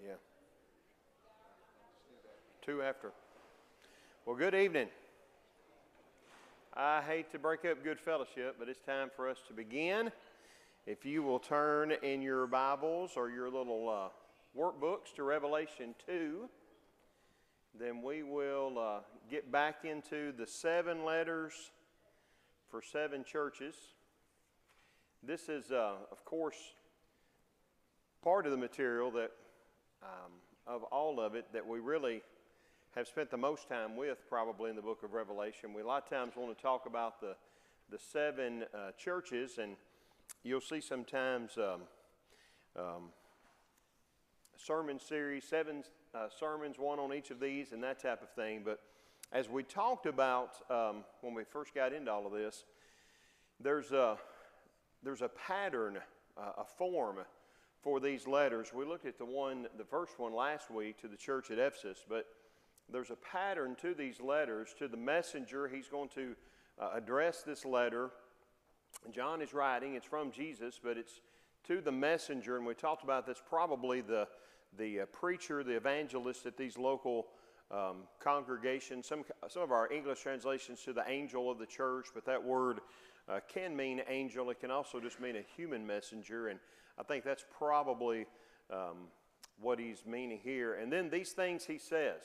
Yeah. Two after. Well, good evening. I hate to break up good fellowship, but it's time for us to begin. If you will turn in your Bibles or your little workbooks to Revelation 2, then we will get back into the 7 letters for 7 churches. This is, of course, part of the material that, of all of it, that we really have spent the most time with probably in the book of Revelation. We a lot of times want to talk about the 7 churches, and you'll see sometimes sermon series, 7 sermons, one on each of these and that type of thing. But as we talked about when we first got into all of this, there's a pattern, a form for these letters. We looked at the first one last week to the church at Ephesus, but there's a pattern to these letters. To the messenger, he's going to address this letter. John is writing, it's from Jesus, but it's to the messenger, and we talked about this, probably the preacher, the evangelist at these local congregations. Some of our English translations to the angel of the church, but that word can mean angel. It can also just mean a human messenger, and I think that's probably what he's meaning here. And then these things he says.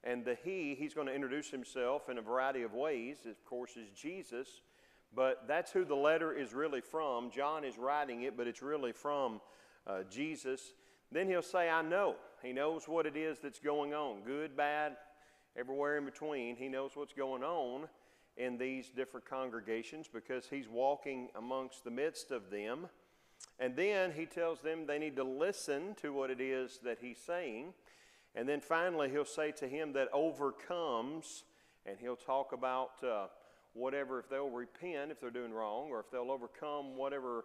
And he's going to introduce himself in a variety of ways, of course, is Jesus. But that's who the letter is really from. John is writing it, but it's really from Jesus. Then he'll say, I know. He knows what it is that's going on. Good, bad, everywhere in between. He knows what's going on in these different congregations because he's walking amongst the midst of them. And then he tells them they need to listen to what it is that he's saying. And then finally, he'll say to him that overcomes, and he'll talk about whatever, if they'll repent if they're doing wrong, or if they'll overcome whatever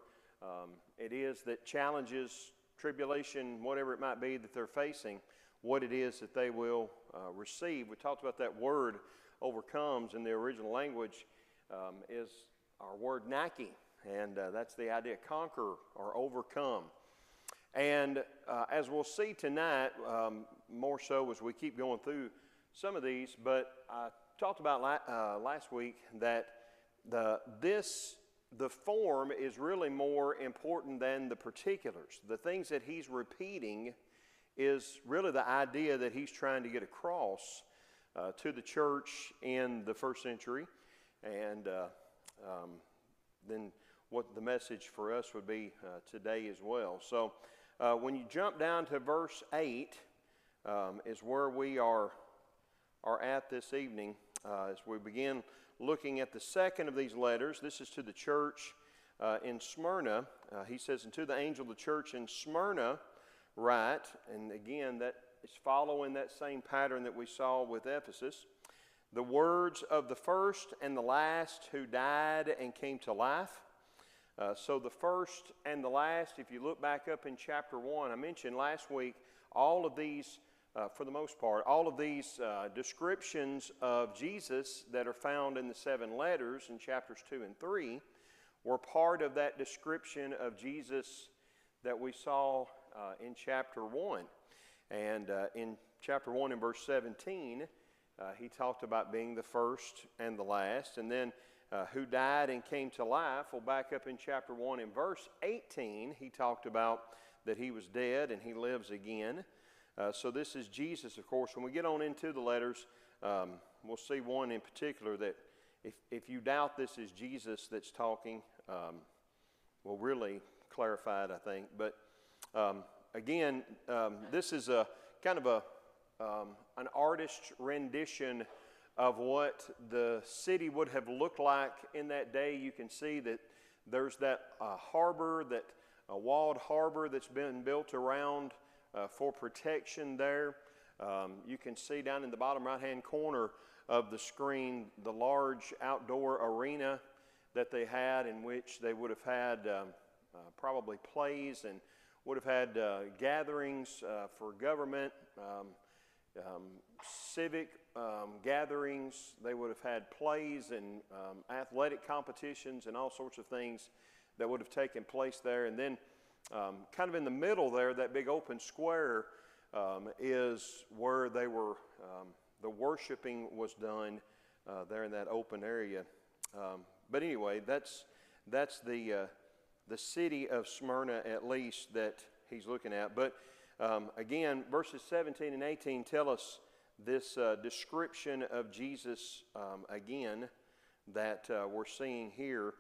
it is that challenges, tribulation, whatever it might be that they're facing, what it is that they will receive. We talked about that word, overcomes, in the original language is our word naki, and that's the idea, conquer or overcome. And as we'll see tonight, more so as we keep going through some of these, but I talked about last week that the form is really more important than the particulars. The things that he's repeating is really the idea that he's trying to get across to the church in the first century, and then what the message for us would be today as well. So when you jump down to verse 8 is where we are at this evening as we begin looking at the second of these letters. This is to the church in Smyrna. He says, and to the angel of the church in Smyrna write, and again that is following that same pattern that we saw with Ephesus, the words of the first and the last who died and came to life. So the first and the last, if you look back up in chapter 1, I mentioned last week, all of these, for the most part, all of these descriptions of Jesus that are found in the 7 letters in chapters 2 and 3 were part of that description of Jesus that we saw in chapter 1. And in chapter 1 in verse 17, he talked about being the first and the last, and then who died and came to life. Well, back up in chapter 1 in verse 18, he talked about that he was dead and he lives again. So this is Jesus, of course. When we get on into the letters, we'll see one in particular that if you doubt this is Jesus that's talking, will really clarify it, I think. But again, this is a kind of an artist's rendition of what the city would have looked like in that day. You can see that there's that harbor, that walled harbor that's been built around for protection there. You can see down in the bottom right-hand corner of the screen the large outdoor arena that they had, in which they would have had probably plays and would have had gatherings for government, civic gatherings. They would have had plays and athletic competitions and all sorts of things that would have taken place there. And then kind of in the middle there, that big open square, is where they were, the worshiping was done there in that open area. But anyway, that's the city of Smyrna, at least, that he's looking at. But again, verses 17 and 18 tell us this description of Jesus again that we're seeing here.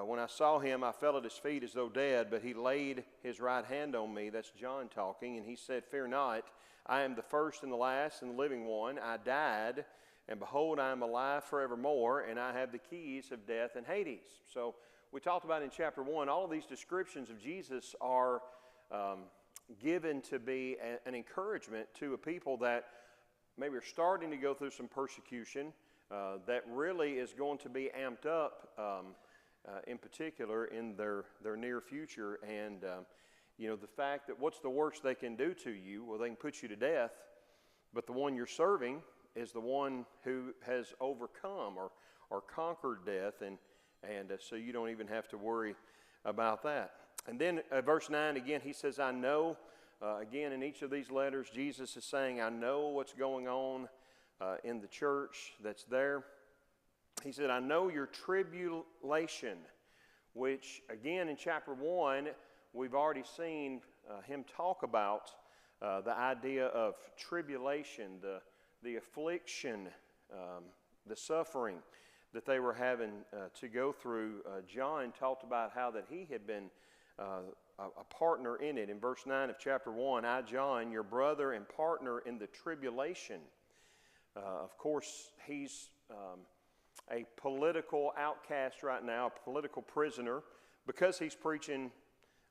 When I saw him, I fell at his feet as though dead, but he laid his right hand on me. That's John talking, and he said, "Fear not, I am the first and the last and the living one. I died, and behold, I am alive forevermore, and I have the keys of death and Hades." So we talked about in chapter 1, all of these descriptions of Jesus are given to be an encouragement to a people that maybe are starting to go through some persecution that really is going to be amped up in particular in their near future. And you know, the fact that what's the worst they can do to you? Well, they can put you to death, but the one you're serving is the one who has overcome or conquered death, and so you don't even have to worry about that. And then verse 9 again, he says, I know. Again, in each of these letters, Jesus is saying, I know what's going on in the church that's there. He said, I know your tribulation, which again in chapter 1, we've already seen him talk about the idea of tribulation, the affliction, the suffering that they were having to go through. John talked about how that he had been a partner in it. In verse 9 of chapter 1, I, John, your brother and partner in the tribulation. Of course, he's a political outcast right now, a political prisoner, because he's preaching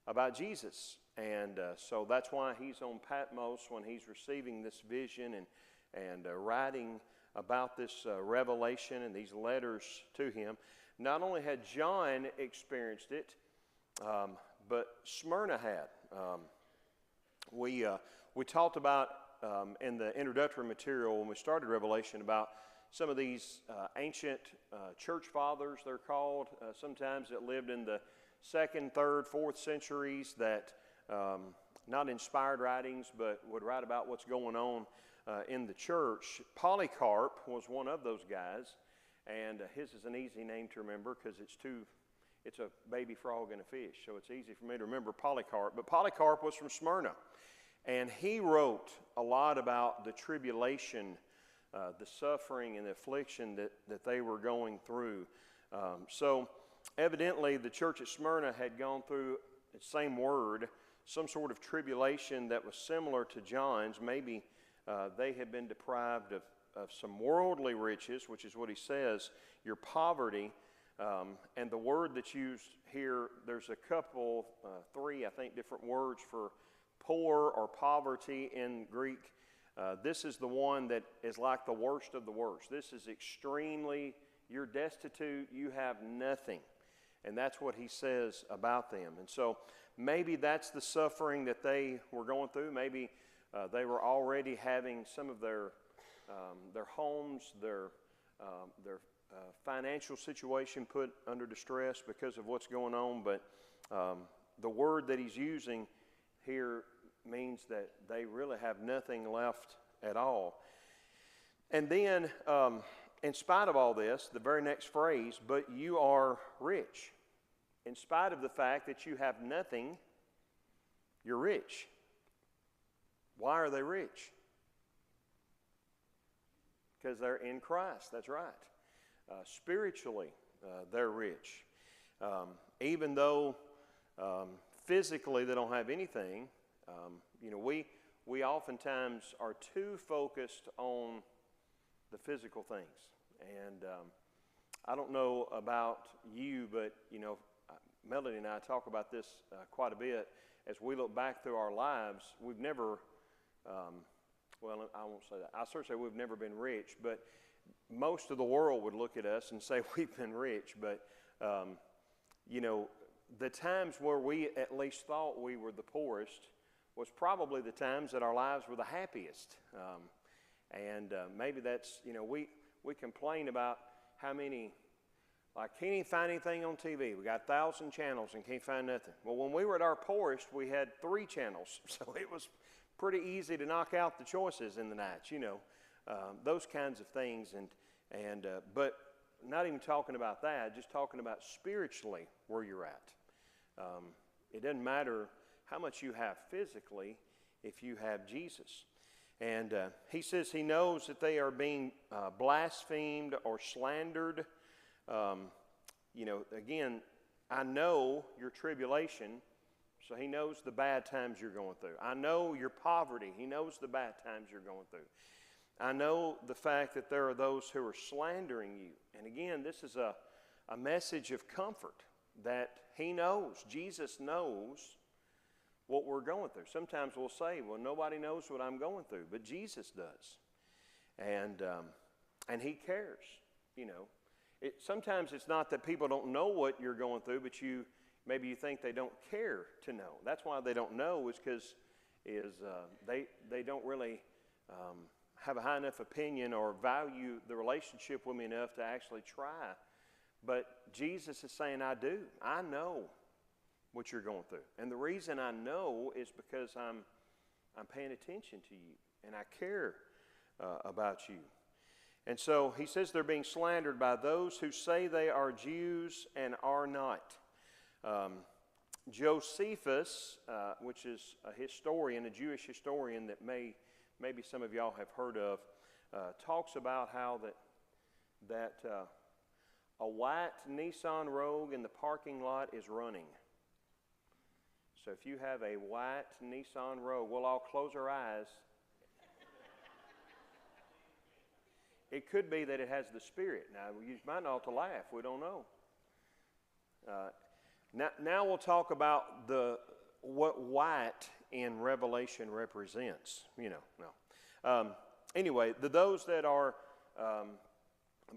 about Jesus. And so that's why he's on Patmos when he's receiving this vision and writing about this revelation and these letters to him. Not only had John experienced it, but Smyrna had. We talked about in the introductory material when we started Revelation about some of these ancient church fathers, they're called, sometimes that lived in the 2nd, 3rd, 4th centuries that not inspired writings, but would write about what's going on in the church. Polycarp was one of those guys, and his is an easy name to remember because it's a baby frog and a fish, so it's easy for me to remember Polycarp. But Polycarp was from Smyrna, and he wrote a lot about the tribulation, the suffering and the affliction that they were going through. So evidently the church at Smyrna had gone through the same word, some sort of tribulation that was similar to John's. Maybe they had been deprived of some worldly riches, which is what he says, your poverty. And the word that's used here, there's a couple, 3, I think, different words for poor or poverty in Greek. This is the one that is like the worst of the worst. This is extremely, you're destitute, you have nothing. And that's what he says about them. And so maybe that's the suffering that they were going through. Maybe they were already having some of their homes, their financial situation put under distress because of what's going on. But the word that he's using here means that they really have nothing left at all. And then, in spite of all this, the very next phrase, but you are rich. In spite of the fact that you have nothing, you're rich. Why are they rich? Because they're in Christ, that's right. Spiritually, they're rich. Even though physically they don't have anything, we oftentimes are too focused on the physical things. And I don't know about you, but Melody and I talk about this quite a bit. As we look back through our lives, we've never, well, I won't say that. I certainly say we've never been rich, but most of the world would look at us and say we've been rich. But, the times where we at least thought we were the poorest was probably the times that our lives were the happiest. Maybe that's, we complain about how many, like, can't even find anything on TV. We got 1,000 channels and can't find nothing. Well, when we were at our poorest, we had 3 channels, so it was pretty easy to knock out the choices in the night, you know, those kinds of things. But not even talking about that, just talking about spiritually where you're at. It doesn't matter how much you have physically if you have Jesus. And he says he knows that they are being blasphemed or slandered. You know, again, I know your tribulation, so he knows the bad times you're going through. I know your poverty. He knows the bad times you're going through. I know the fact that there are those who are slandering you. And again, this is a message of comfort that he knows. Jesus knows what we're going through. Sometimes we'll say, well, nobody knows what I'm going through, but Jesus does. And he cares, you know. Sometimes it's not that people don't know what you're going through, but maybe you think they don't care to know. That's why they don't know, is because they don't really have a high enough opinion or value the relationship with me enough to actually try. But Jesus is saying, I do. I know what you're going through. And the reason I know is because I'm paying attention to you, and I care about you. And so he says they're being slandered by those who say they are Jews and are not. Josephus, which is a historian, a Jewish historian that maybe some of y'all have heard of, talks about how that a white Nissan Rogue in the parking lot is running. So if you have a white Nissan Rogue, we'll all close our eyes. It could be that it has the Spirit. Now, you might not to laugh. We don't know. Now we'll talk about what white in Revelation represents. You know, no. Anyway, those that are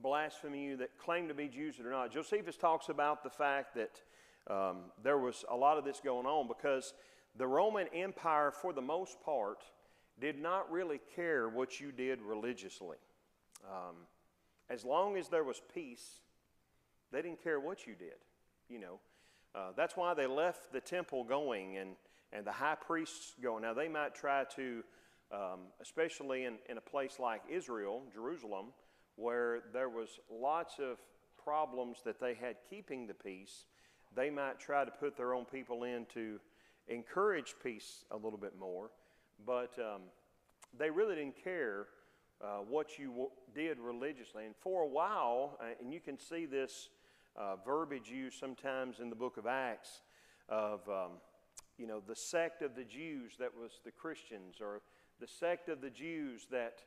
blaspheming you, that claim to be Jews that are not. Josephus talks about the fact that there was a lot of this going on because the Roman Empire, for the most part, did not really care what you did religiously. As long as there was peace, they didn't care what you did, you know. That's why they left the temple going and the high priests going. Now, they might try to, especially in a place like Israel, Jerusalem, where there was lots of problems that they had keeping the peace, they might try to put their own people in to encourage peace a little bit more. But they really didn't care what you did religiously. And for a while, and you can see this verbiage used sometimes in the book of Acts of, you know, the sect of the Jews that was the Christians, or the sect of the Jews that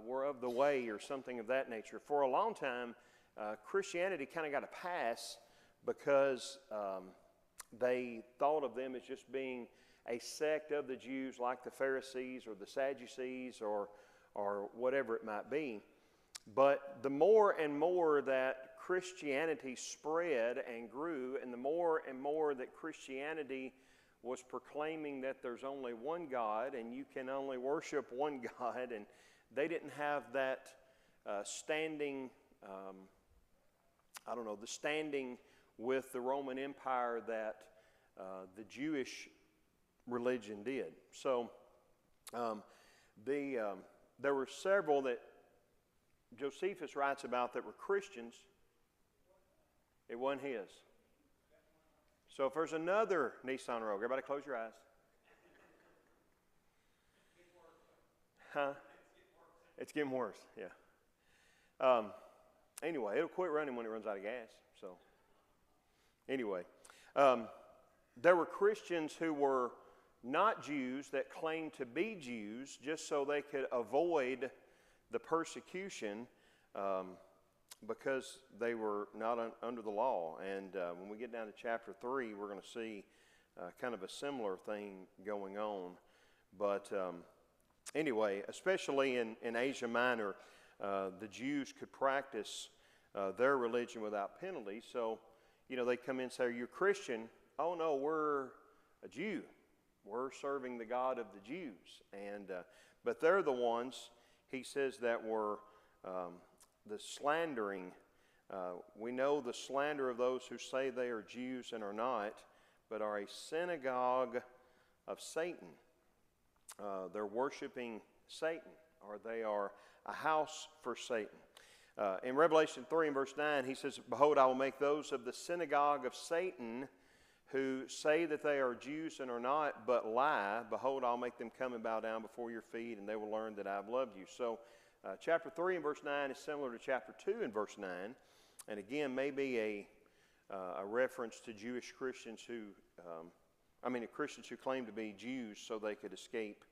were of the way, or something of that nature. For a long time, Christianity kind of got a pass because they thought of them as just being a sect of the Jews like the Pharisees or the Sadducees or whatever it might be. But the more and more that Christianity spread and grew, and the more and more that Christianity was proclaiming that there's only one God and you can only worship one God, and they didn't have that standing, the standing with the Roman Empire that the Jewish religion did. So there were several that Josephus writes about that were Christians. It wasn't his. So if there's another Nissan Rogue, everybody close your eyes. Huh? It's getting worse, yeah. Anyway, it'll quit running when it runs out of gas. So anyway, there were Christians who were not Jews that claimed to be Jews just so they could avoid the persecution because they were not under the law. And when we get down to chapter 3, we're going to see kind of a similar thing going on. But anyway, especially in Asia Minor, the Jews could practice their religion without penalty. So, you know, they come in and say, "Are you a Christian?" "Oh, no, we're a Jew. We're serving the God of the Jews." But they're the ones, he says, that were the slandering. We know the slander of those who say they are Jews and are not, but are a synagogue of Satan. they're worshiping Satan, or they are a house for Satan. In Revelation 3 and verse 9, he says, "Behold, I will make those of the synagogue of Satan who say that they are Jews and are not, but lie. Behold, I'll make them come and bow down before your feet, and they will learn that I have loved you." So chapter 3 and verse 9 is similar to chapter 2 and verse 9. And again, maybe a reference to Jewish Christians Christians who claim to be Jews so they could escape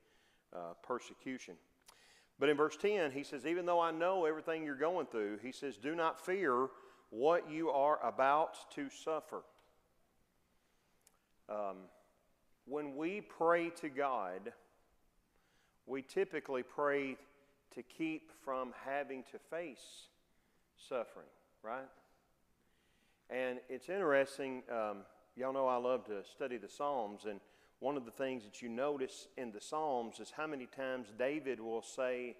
persecution. But in verse 10, he says, "Even though I know everything you're going through," he says, "do not fear what you are about to suffer." When we pray to God, we typically pray to keep from having to face suffering, right? And it's interesting, y'all know I love to study the Psalms, and one of the things that you notice in the Psalms is how many times David will say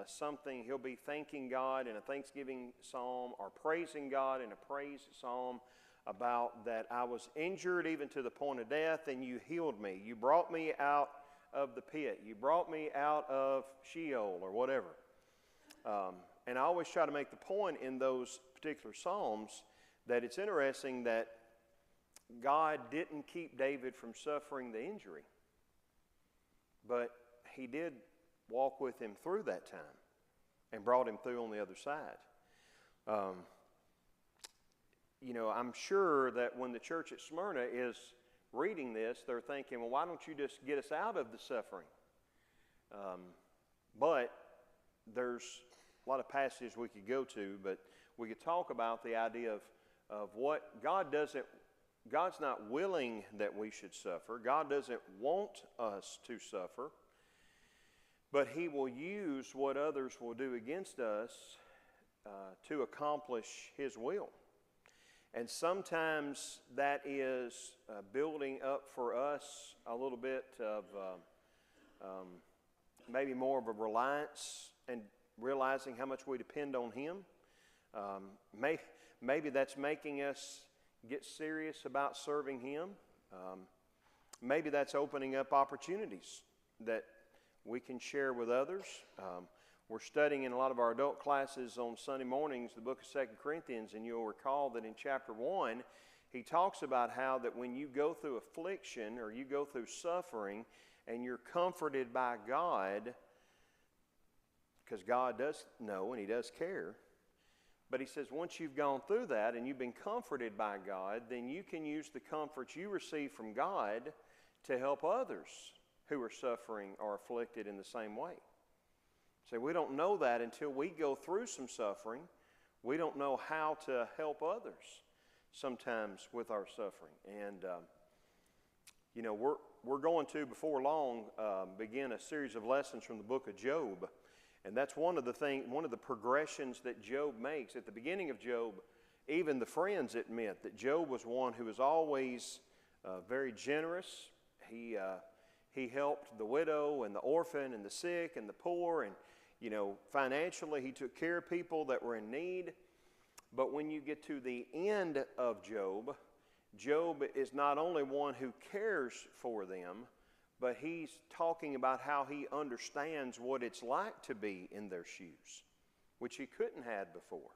something. He'll be thanking God in a thanksgiving psalm, or praising God in a praise psalm, about that I was injured even to the point of death, and you healed me. You brought me out of the pit. You brought me out of Sheol, or whatever. And I always try to make the point in those particular psalms that it's interesting that God didn't keep David from suffering the injury, but he did walk with him through that time and brought him through on the other side. I'm sure that when the church at Smyrna is reading this, they're thinking, well, why don't you just get us out of the suffering? But there's a lot of passages we could go to, but we could talk about the idea of what God's not willing that we should suffer. God doesn't want us to suffer, but He will use what others will do against us to accomplish His will. And sometimes that is building up for us a little bit of maybe more of a reliance and realizing how much we depend on Him. Maybe that's making us get serious about serving Him. Maybe that's opening up opportunities that we can share with others. We're studying in a lot of our adult classes on Sunday mornings the book of 2 Corinthians, and you'll recall that in chapter 1, he talks about how that when you go through affliction or you go through suffering and you're comforted by God, because God does know and He does care, but he says once you've gone through that and you've been comforted by God, then you can use the comfort you receive from God to help others who are suffering or afflicted in the same way. See, we don't know that until we go through some suffering. We don't know how to help others sometimes with our suffering. And, we're going to, before long, begin a series of lessons from the book of Job. And that's one of the progressions that Job makes. At the beginning of Job, even the friends admit that Job was one who was always very generous. He helped the widow and the orphan and the sick and the poor, and financially he took care of people that were in need. But when you get to the end of Job, Job is not only one who cares for them, but he's talking about how he understands what it's like to be in their shoes, which he couldn't have before.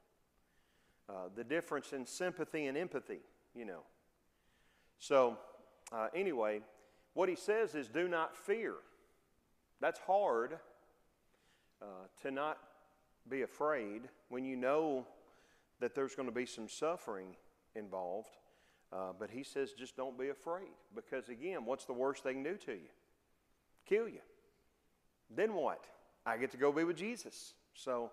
The difference in sympathy and empathy, So, anyway, what he says is do not fear. That's hard, to not be afraid when you know that there's going to be some suffering involved. But he says just don't be afraid, because again, what's the worst they can do to you? Kill you. Then what? I get to go be with Jesus. So,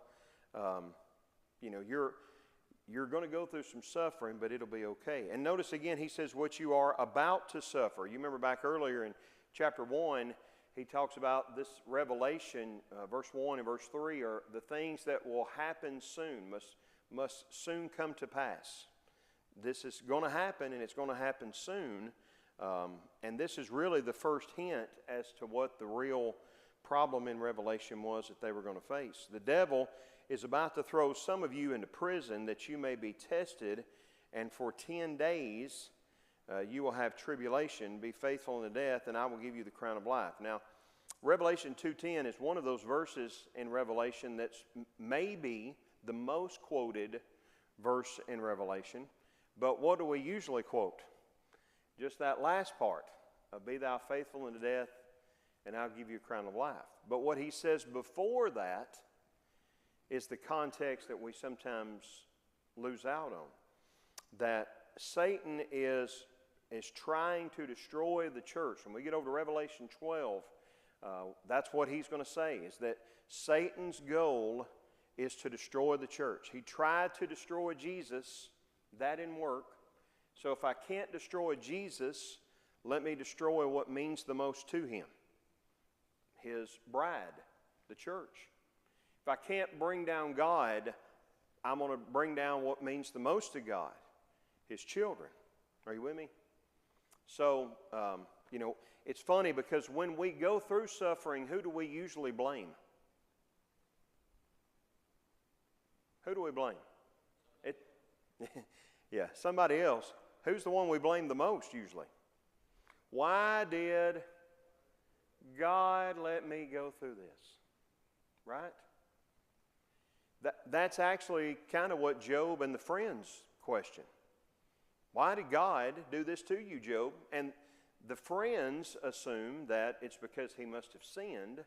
you're going to go through some suffering, but it'll be okay. And notice again, he says what you are about to suffer. You remember back earlier in chapter 1, he talks about this revelation, verse 1 and verse 3 are the things that will happen soon, must soon come to pass. This is going to happen, and it's going to happen soon. And this is really the first hint as to what the real problem in Revelation was that they were going to face. The devil is about to throw some of you into prison that you may be tested, and for 10 days you will have tribulation. Be faithful unto death, and I will give you the crown of life. Now, Revelation 2:10 is one of those verses in Revelation that's maybe the most quoted verse in Revelation. But what do we usually quote? Just that last part of be thou faithful unto death, and I'll give you a crown of life. But what he says before that is the context that we sometimes lose out on. That Satan is trying to destroy the church. When we get over to Revelation 12, that's what he's going to say, is that Satan's goal is to destroy the church. He tried to destroy Jesus. That didn't work. So if I can't destroy Jesus, let me destroy what means the most to him, his bride, the church. If I can't bring down God, I'm going to bring down what means the most to God, his children. Are you with me? So, it's funny because when we go through suffering, who do we usually blame? Who do we blame? Yeah, somebody else. Who's the one we blame the most usually? Why did God let me go through this? Right? That's actually kind of what Job and the friends question. Why did God do this to you, Job? And the friends assume that it's because he must have sinned.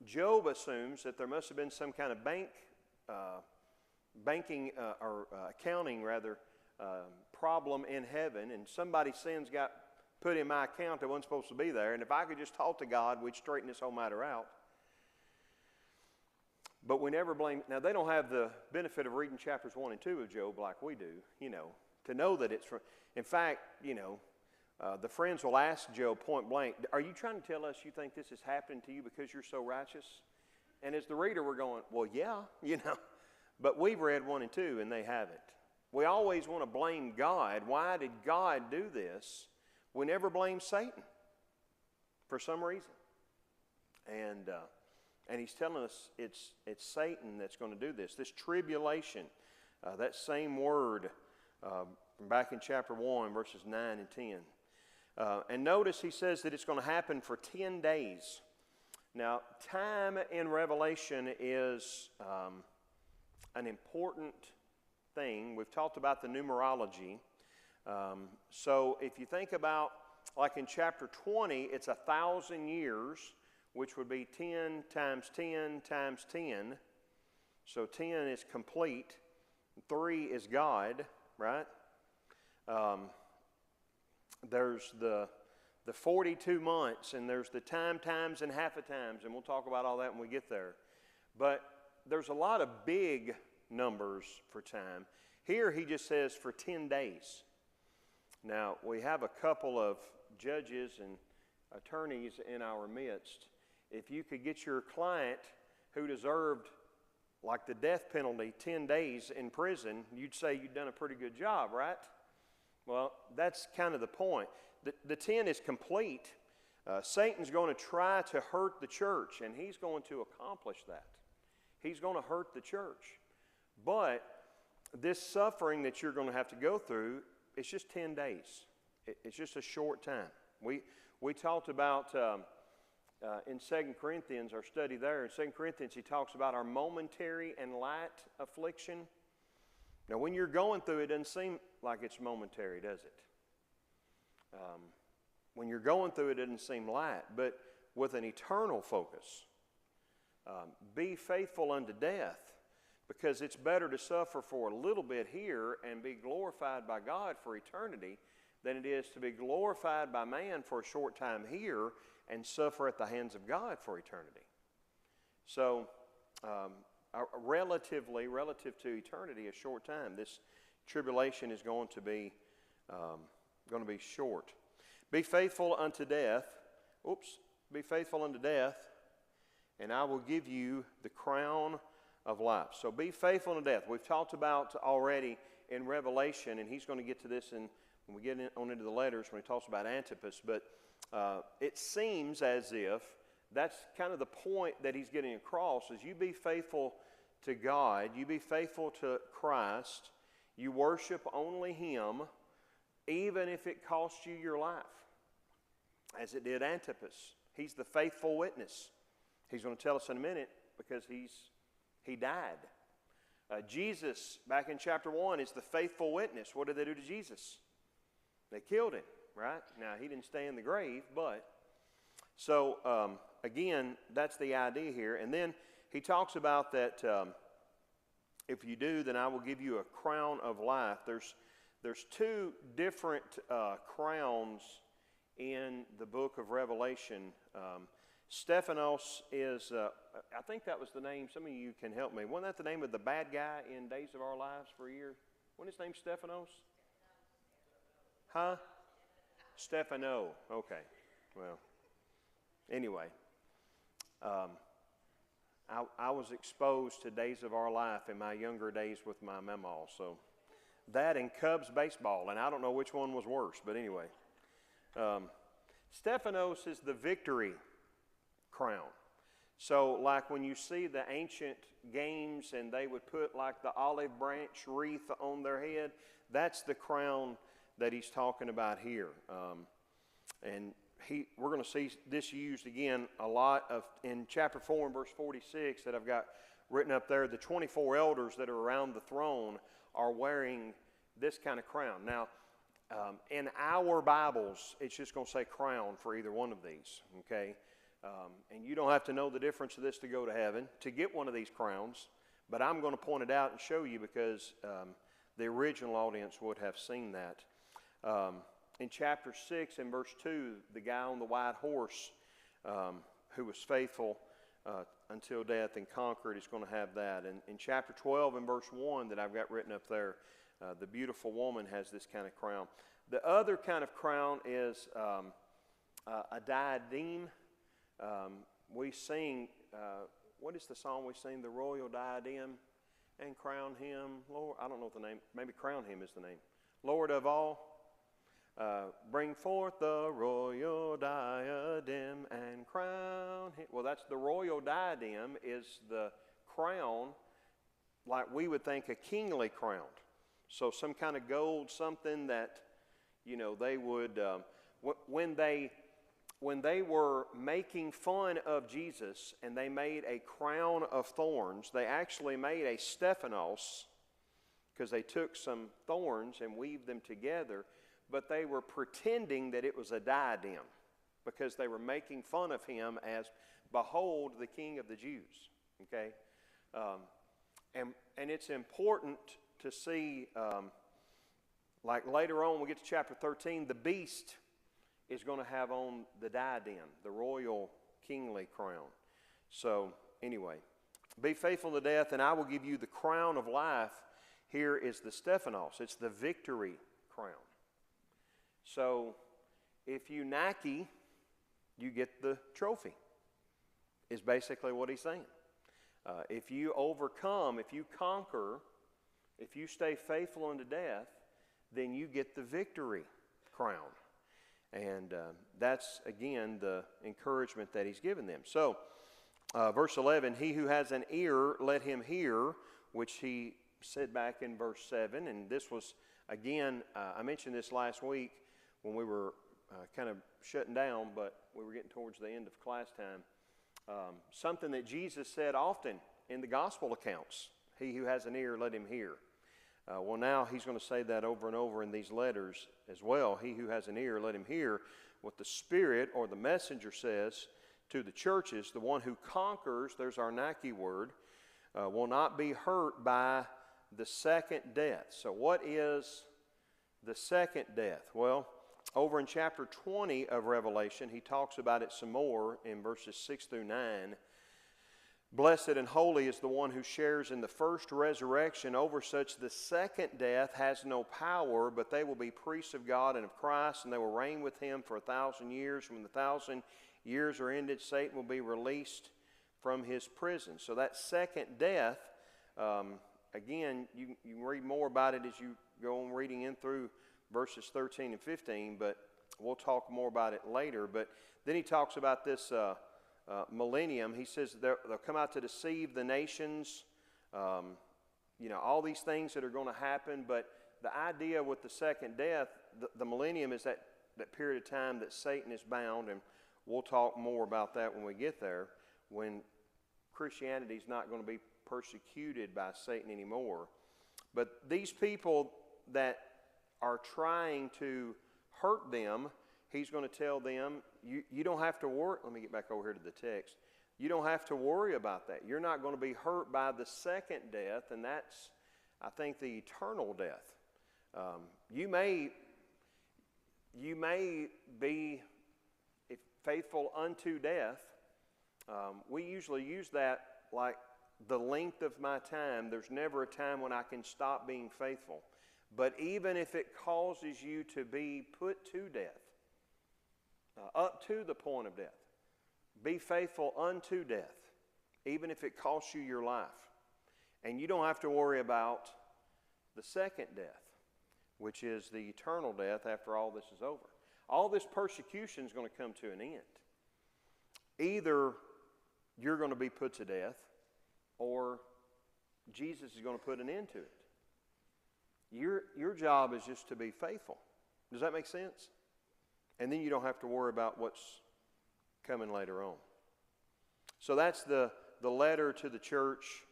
Job assumes that there must have been some kind of accounting problem in heaven, and somebody's sins got put in my account that wasn't supposed to be there, and if I could just talk to God, we'd straighten this whole matter out. But we never blame. Now, they don't have the benefit of reading chapters 1 and 2 of Job like we do, to know that it's from. In fact, the friends will ask Job point blank, are you trying to tell us you think this is happening to you because you're so righteous? And as the reader, we're going, well, yeah, But we've read 1 and 2, and they haven't. We always want to blame God. Why did God do this? We never blame Satan for some reason. And he's telling us it's Satan that's going to do this. This tribulation, that same word back in chapter 1, verses 9 and 10. And notice he says that it's going to happen for 10 days. Now, time in Revelation is an important thing. We've talked about the numerology. So if you think about, like in chapter 20, it's 1,000 years, which would be 10 times 10 times 10. So 10 is complete. 3 is God, right? There's the 42 months, and there's the times, and half a times, and we'll talk about all that when we get there. But there's a lot of big numbers for time. Here he just says for 10 days. Now, we have a couple of judges and attorneys in our midst. If you could get your client who deserved, like the death penalty, 10 days in prison, you'd say you'd done a pretty good job, right? Well, that's kind of the point. The 10 is complete. Satan's going to try to hurt the church, and he's going to accomplish that. He's going to hurt the church. But this suffering that you're going to have to go through, it's just 10 days. It's just a short time. We talked about in 2 Corinthians, our study there, in 2 Corinthians, he talks about our momentary and light affliction. Now, when you're going through it, it doesn't seem like it's momentary, does it? When you're going through it, it doesn't seem light. But with an eternal focus, be faithful unto death, because it's better to suffer for a little bit here and be glorified by God for eternity than it is to be glorified by man for a short time here and suffer at the hands of God for eternity. So, relative to eternity, a short time. This tribulation is going to be short. Be faithful unto death. Be faithful unto death, and I will give you the crown of life. So be faithful unto death. We've talked about already in Revelation, and he's going to get to this when we get on into the letters when he talks about Antipas, but it seems as if that's kind of the point that he's getting across, is you be faithful to God, you be faithful to Christ, you worship only him, even if it costs you your life, as it did Antipas. He's the faithful witness. He's going to tell us in a minute because he died. Jesus, back in chapter 1, is the faithful witness. What did they do to Jesus? They killed him, right? Now, he didn't stay in the grave, but... So, again, that's the idea here. And then he talks about that if you do, then I will give you a crown of life. There's two different crowns in the book of Revelation. Stephanos is, I think that was the name, some of you can help me. Wasn't that the name of the bad guy in Days of Our Lives for a year? Wasn't his name Stephanos? Huh? Stephano. Okay. Well, anyway. I was exposed to Days of Our Life in my younger days with my mamaw. So that and Cubs baseball, and I don't know which one was worse, but anyway. Stephanos is the victory crown. So like when you see the ancient games and they would put like the olive branch wreath on their head, that's the crown that he's talking about here. And we're going to see this used again a lot in chapter 4 and verse 46 that I've got written up there. The 24 elders that are around the throne are wearing this kind of crown. Now, in our Bibles, it's just going to say crown for either one of these, okay? And you don't have to know the difference of this to go to heaven, to get one of these crowns, but I'm going to point it out and show you because the original audience would have seen that. In chapter 6 and verse 2, the guy on the white horse who was faithful until death and conquered is going to have that. And in chapter 12 and verse 1 that I've got written up there, the beautiful woman has this kind of crown. The other kind of crown is a diadem. We sing, what is the song we sing? The royal diadem and crown him, Lord. I don't know what the name, maybe crown him is the name. Lord of all, bring forth the royal diadem and crown him. Well, that's the royal diadem is the crown like we would think a kingly crown. So some kind of gold, something that, you know, they would, when they were making fun of Jesus and they made a crown of thorns, they actually made a Stephanos because they took some thorns and weaved them together, but they were pretending that it was a diadem because they were making fun of him as, behold, the King of the Jews, okay? And it's important to see, like later on, we get to chapter 13, the beast is going to have on the diadem, the royal kingly crown. So anyway, be faithful to death, and I will give you the crown of life. Here is the Stephanos. It's the victory crown. So if you Nike, you get the trophy, is basically what he's saying. If you overcome, if you conquer, if you stay faithful unto death, then you get the victory crown. And that's, again, the encouragement that he's given them. So, verse 11, he who has an ear, let him hear, which he said back in verse 7. And this was, again, I mentioned this last week when we were kind of shutting down, but we were getting towards the end of class time. Something that Jesus said often in the gospel accounts. He who has an ear, let him hear. Well, now he's going to say that over and over in these letters as well. He who has an ear, let him hear what the Spirit or the messenger says to the churches. The one who conquers, there's our Nike word, will not be hurt by the second death. So what is the second death? Well, over in chapter 20 of Revelation, he talks about it some more in verses 6 through 9. Blessed and holy is the one who shares in the first resurrection. Over such the second death has no power, but they will be priests of God and of Christ, and they will reign with him for 1,000 years. When the 1,000 years are ended, Satan will be released from his prison. So that second death, again, you can read more about it as you go on reading in through verses 13 and 15, but we'll talk more about it later. But then he talks about this millennium. He says they'll come out to deceive the nations, all these things that are going to happen. But the idea with the second death, the millennium is that period of time that Satan is bound and we'll talk more about that when we get there, when Christianity is not going to be persecuted by Satan anymore. But these people that are trying to hurt them, he's going to tell them, you don't have to worry. Let me get back over here to the text. You don't have to worry about that. You're not going to be hurt by the second death, and that's, I think, the eternal death. You may be faithful unto death. We usually use that like the length of my time. There's never a time when I can stop being faithful. But even if it causes you to be put to death, up to the point of death, be faithful unto death, even if it costs you your life. And you don't have to worry about the second death, which is the eternal death after all this is over. All this persecution is going to come to an end. Either you're going to be put to death, or Jesus is going to put an end to it. Your job is just to be faithful. Does that make sense? And then you don't have to worry about what's coming later on. So that's the letter to the church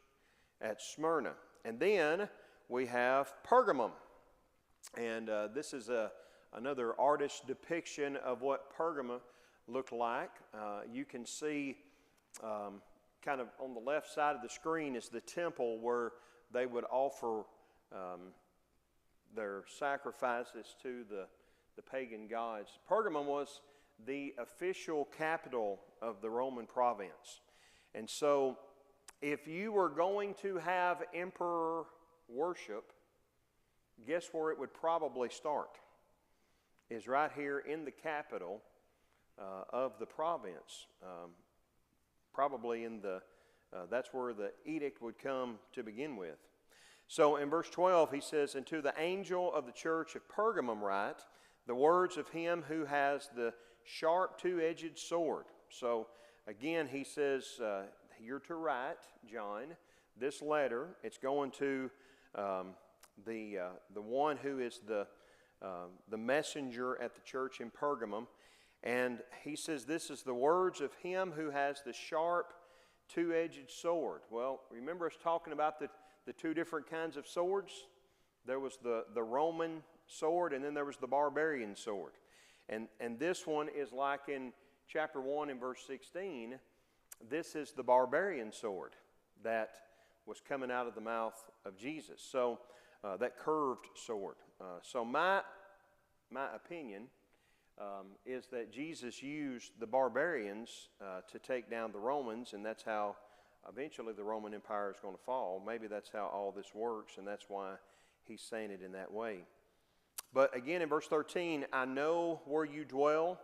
at Smyrna. And then we have Pergamum. And this is another artist's depiction of what Pergamum looked like. You can see kind of on the left side of the screen is the temple where they would offer their sacrifices to the pagan gods. Pergamum was the official capital of the Roman province. And so if you were going to have emperor worship, guess where it would probably start? Is right here in the capital of the province. Probably in that's where the edict would come to begin with. So in verse 12 he says, "And to the angel of the church of Pergamum write the words of him who has the sharp two-edged sword." So again he says, you're to write, John, this letter. It's going to the one who is the messenger at the church in Pergamum. And he says, this is the words of him who has the sharp two-edged sword. Well, remember us talking about the two different kinds of swords? There was the Roman sword, and then there was the barbarian sword. And this one is like in chapter 1 and verse 16, this is the barbarian sword that was coming out of the mouth of Jesus. So that curved sword. So my opinion is that Jesus used the barbarians to take down the Romans, and that's how eventually the Roman Empire is going to fall. Maybe that's how all this works, and that's why he's saying it in that way. But again in verse 13, "I know where you dwell,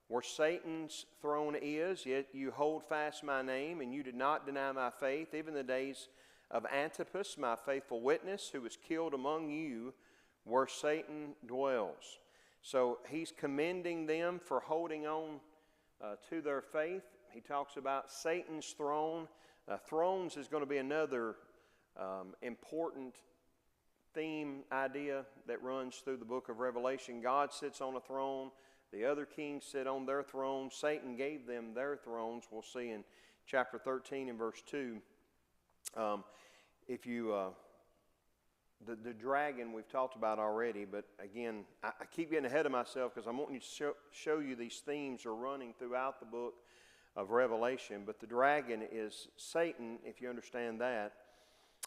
where Satan's throne is, yet you hold fast my name, and you did not deny my faith, even the days of Antipas, my faithful witness, who was killed among you, where Satan dwells." So he's commending them for holding on to their faith. He talks about Satan's throne. Thrones is going to be another important theme idea that runs through the book of Revelation. God sits on a throne. The other kings sit on their thrones. Satan gave them their thrones. We'll see in chapter 13 and verse 2. The dragon we've talked about already, but again, I keep getting ahead of myself because I'm wanting to show you these themes are running throughout the book of Revelation. But the dragon is Satan, if you understand that.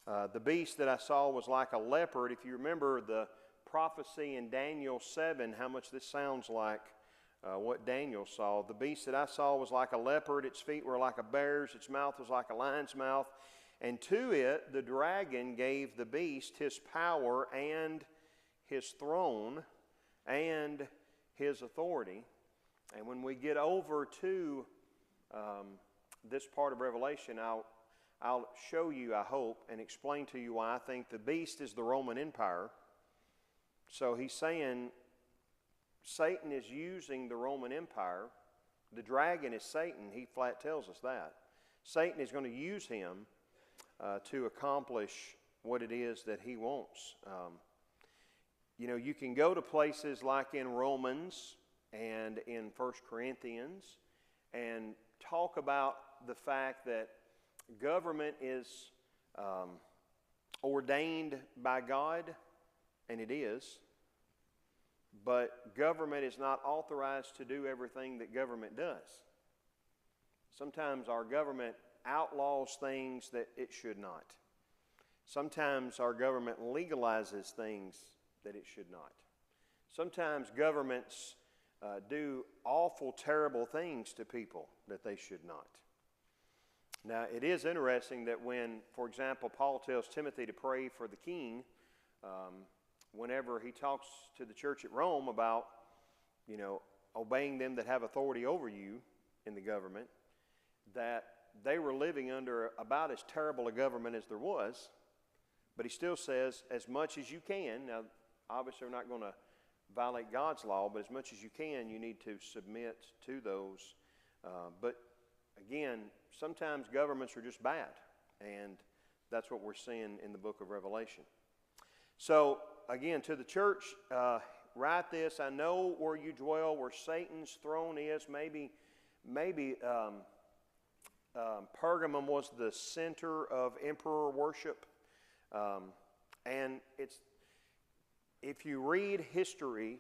The beast that I saw was like a leopard. If you remember the prophecy in Daniel 7, how much this sounds like what Daniel saw. The beast that I saw was like a leopard. Its feet were like a bear's. Its mouth was like a lion's mouth. And to it, the dragon gave the beast his power and his throne and his authority. And when we get over to this part of Revelation, I'll show you, I hope, and explain to you why I think the beast is the Roman Empire. So he's saying Satan is using the Roman Empire. The dragon is Satan. He flat tells us that. Satan is going to use him to accomplish what it is that he wants. You can go to places like in Romans and in 1 Corinthians and talk about the fact that government is ordained by God, and it is, but government is not authorized to do everything that government does. Sometimes our government outlaws things that it should not. Sometimes our government legalizes things that it should not. Sometimes governments do awful, terrible things to people that they should not. Now, it is interesting that when, for example, Paul tells Timothy to pray for the king, whenever he talks to the church at Rome about, obeying them that have authority over you in the government, that they were living under about as terrible a government as there was, but he still says, as much as you can, now, obviously we're not going to violate God's law, but as much as you can, you need to submit to those. But again, sometimes governments are just bad, and that's what we're seeing in the book of Revelation. So, again, to the church, write this: I know where you dwell, where Satan's throne is. Maybe Pergamum was the center of emperor worship, and it's, if you read history,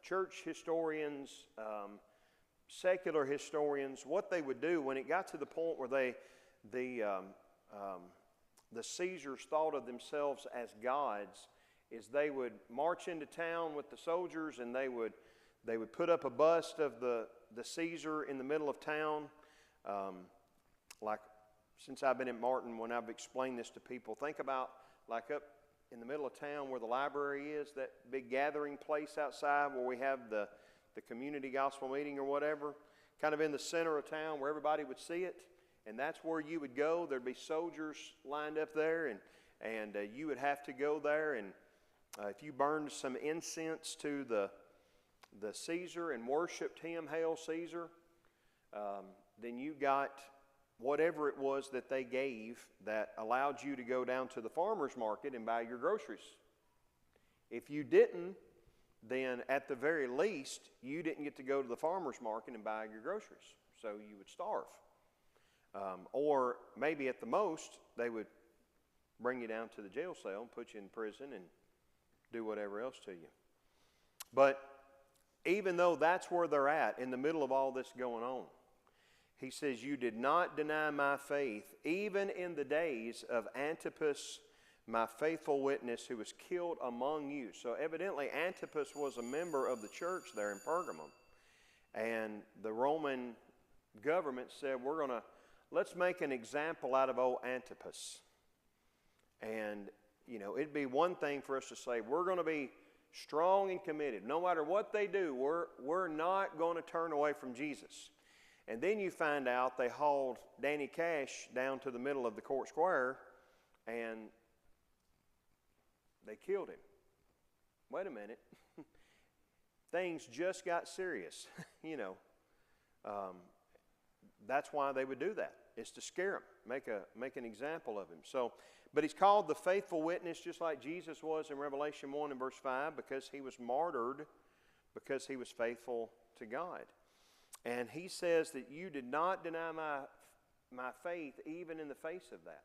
church historians, secular historians, what they would do when it got to the point where the Caesars thought of themselves as gods, is they would march into town with the soldiers, and they would put up a bust of the Caesar in the middle of town. Like, since I've been in Martin, when I've explained this to people, think about like up in the middle of town where the library is, that big gathering place outside where we have the community gospel meeting or whatever, kind of in the center of town where everybody would see it. And that's where you would go. There'd be soldiers lined up there, and you would have to go there. And if you burned some incense to the Caesar and worshiped him, Hail Caesar, then you got whatever it was that they gave that allowed you to go down to the farmer's market and buy your groceries. If you didn't, then at the very least, you didn't get to go to the farmer's market and buy your groceries, so you would starve. Or maybe at the most, they would bring you down to the jail cell and put you in prison and do whatever else to you. But even though that's where they're at, in the middle of all this going on, he says, you did not deny my faith, even in the days of Antipas, my faithful witness, who was killed among you. So evidently Antipas was a member of the church there in Pergamum. And the Roman government said, let's make an example out of old Antipas. And, it'd be one thing for us to say, we're going to be strong and committed. No matter what they do, we're not going to turn away from Jesus. And then you find out they hauled Danny Cash down to the middle of the court square and they killed him. Wait a minute. Things just got serious. That's why they would do that. It's to scare him, make an example of him. So, but he's called the faithful witness, just like Jesus was in Revelation 1 and verse 5, because he was martyred because he was faithful to God. And he says that you did not deny my faith even in the face of that.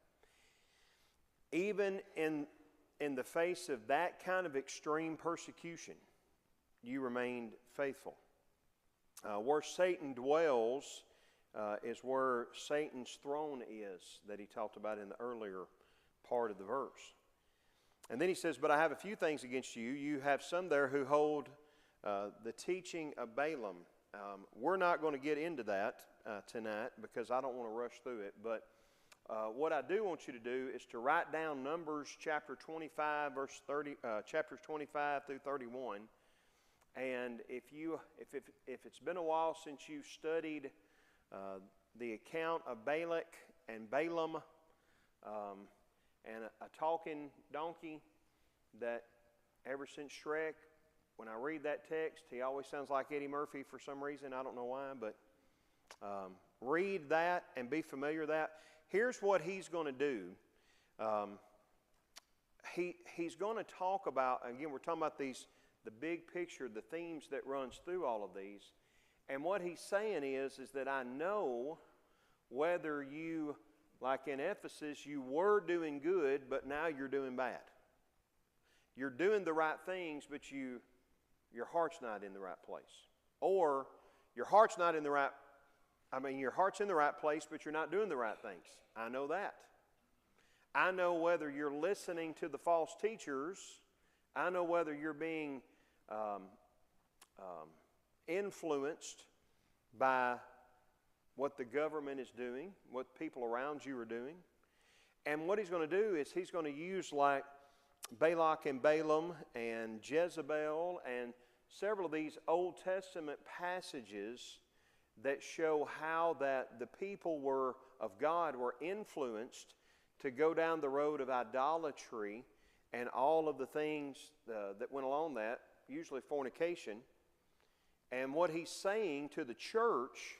Even in the face of that kind of extreme persecution, you remained faithful. Where Satan dwells is where Satan's throne is, that he talked about in the earlier part of the verse. And then he says, but I have a few things against you. You have some there who hold the teaching of Balaam. We're not going to get into that tonight because I don't want to rush through it. But what I do want you to do is to write down Numbers chapter 25, verse 30, chapters 25 through 31. And if it's been a while since you've studied the account of Balak and Balaam and a talking donkey, that ever since Shrek, when I read that text, he always sounds like Eddie Murphy for some reason. I don't know why, but read that and be familiar with that. Here's what he's going to do. He's going to talk about, again, we're talking about the big picture, the themes that runs through all of these. And what he's saying is that I know whether you, like in Ephesus, you were doing good, but now you're doing bad. You're doing the right things, but your heart's not in the right place. Or your heart's not in the right, your heart's in the right place, but you're not doing the right things. I know that. I know whether you're listening to the false teachers. I know whether you're being influenced by what the government is doing, what people around you are doing. And what he's going to do is he's going to use like Balak and Balaam and Jezebel and several of these Old Testament passages that show how that the people of God were influenced to go down the road of idolatry and all of the things that went along that, usually fornication. And what he's saying to the church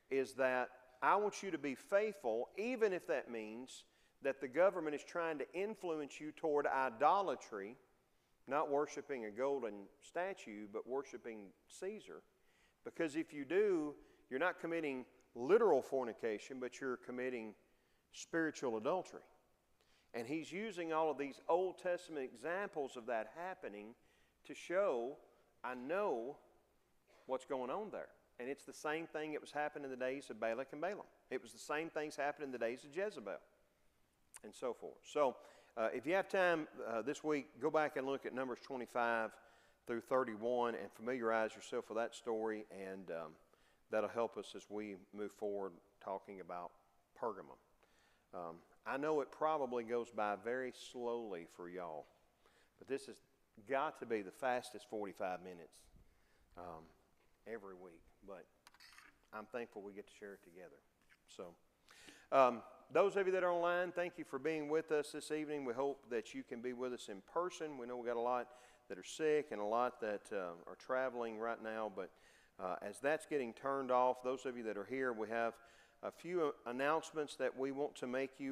is that I want you to be faithful, even if that means that the government is trying to influence you toward idolatry, not worshiping a golden statue, but worshiping Caesar. Because if you do, you're not committing literal fornication, but you're committing spiritual adultery. And he's using all of these Old Testament examples of that happening to show, I know what's going on there. And it's the same thing that was happening in the days of Balak and Balaam. It was the same things happening in the days of Jezebel and so forth. So if you have time this week, go back and look at Numbers 25 through 31 and familiarize yourself with that story, and that'll help us as we move forward talking about Pergamum. I know it probably goes by very slowly for y'all, but this has got to be the fastest 45 minutes every week. But I'm thankful we get to share it together. So those of you that are online, thank you for being with us this evening. We hope that you can be with us in person. We know we got a lot that are sick and a lot that are traveling right now, but as that's getting turned off, those of you that are here, we have a few announcements that we want to make you